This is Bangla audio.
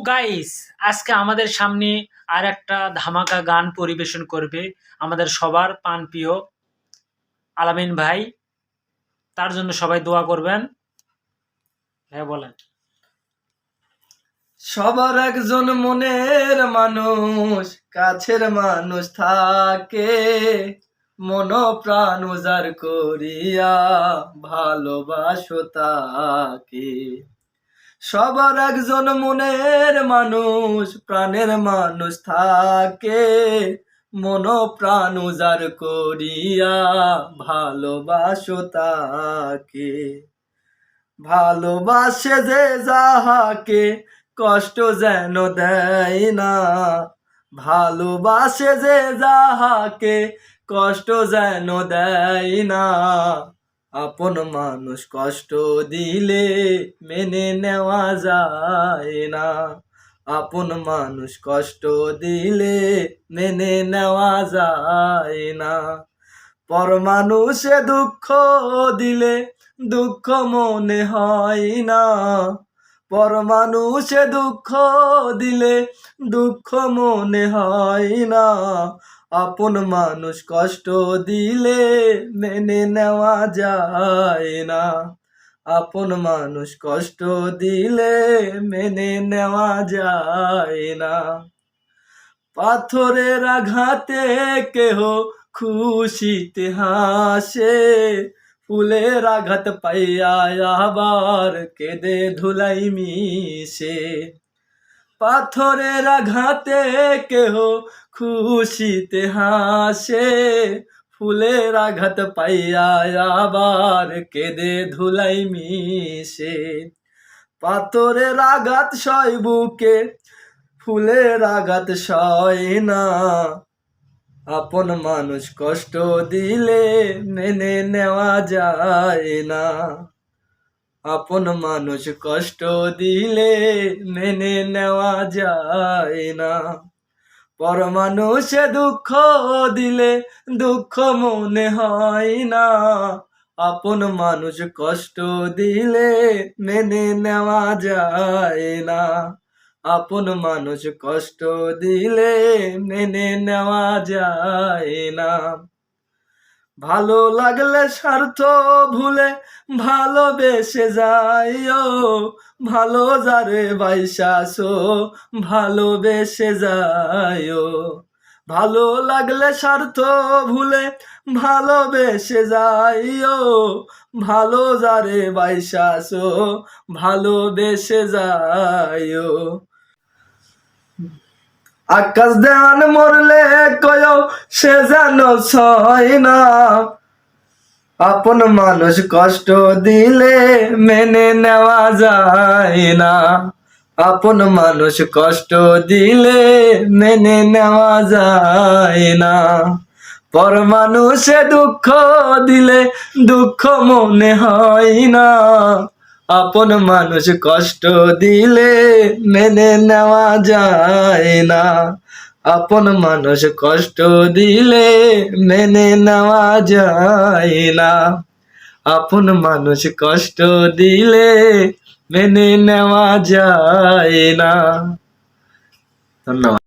গাইস, আজকে আমাদের সামনে আর একটা ধামাকা গান পরিবেশন করবে আমাদের সবার প্রাণপ্রিয় আলামিন ভাই। তার জন্য সবাই দোয়া করবেন। হ্যাঁ বলেন। সবার একজন মনের মানুষ, কাছের মানুষ থাকে, মন প্রাণ উজাড় করিয়া ভালোবাসো তাকে। সবার একজন মনের মানুষ, প্রাণের মানুষ থাকে, মন প্রাণ উজাড় করিয়া ভালোবাসো তাকে। ভালোবাসে যে যাহাকে কষ্ট যেন দেয় না, ভালোবাসে যে যাহাকে কষ্ট যেন দেয় না। আপন মানুষ কষ্ট দিলে মেনে নেওয়া যায় না, আপন মানুষ কষ্ট দিলে মেনে নেওয়া যায় না। পর মানুষে দুঃখ দিলে দুঃখ মনে হয় না, পর মানুষে দুঃখ দিলে দুঃখ মনে হয় না। আপন মানুষ কষ্ট দিলে মেনে নেওয়া যায় না, আপন মানুষ কষ্ট দিলে মেনে নেওয়া যায় না। পাথরের আঘাতে কেহ খুশিতে হাসে, ফুলের আঘাত পাইয়া আবার কেঁদে ধুলাই মিশে। পাথরের আঘাতে কেহ খুশিতে হাসে, ফুলের আঘাত পাইয়া আবার কেঁদে ধুলাই মিশে। পাথরের আঘাত সয় বুকে, ফুলের আঘাত সয় না। আপন মানুষ কষ্ট দিলে মেনে নেওয়া যায় না, আপন মানুষ কষ্ট দিলে মেনে নেওয়া যায় না। পর মানুষে দুঃখ দিলে দুঃখ মনে হয় না, আপন মানুষ কষ্ট দিলে মেনে নেওয়া যায় না, আপন মানুষ কষ্ট দিলে মেনে নেওয়া যায় না। ভালো লাগলে স্বার্থ ভুলে ভালোবেসে যাইও, ভালো যারে বাইসাসো ভালোবেসে যাইও। ভালো লাগলে স্বার্থ ভুলে ভালোবেসে যাইও, ভালো যারে বাইসাসো ভালোবেসে যাইও। আকাশ দেওয়ান মরলে কয় সে যেন ছয় না, আপন মানুষ কষ্ট দিলে মেনে নেওয়া যায় না, আপন মানুষ কষ্ট দিলে মেনে নেওয়া যায় না। পর মানুষে দুঃখ দিলে দুঃখ মনে হয় না, আপন মানুষ কষ্ট দিলে মেনে নেওয়া যায় না, আপন মানুষ কষ্ট দিলে মেনে নেওয়া যায় না, আপন মানুষ কষ্ট দিলে মেনে নেওয়া যায় না। ধন্যবাদ।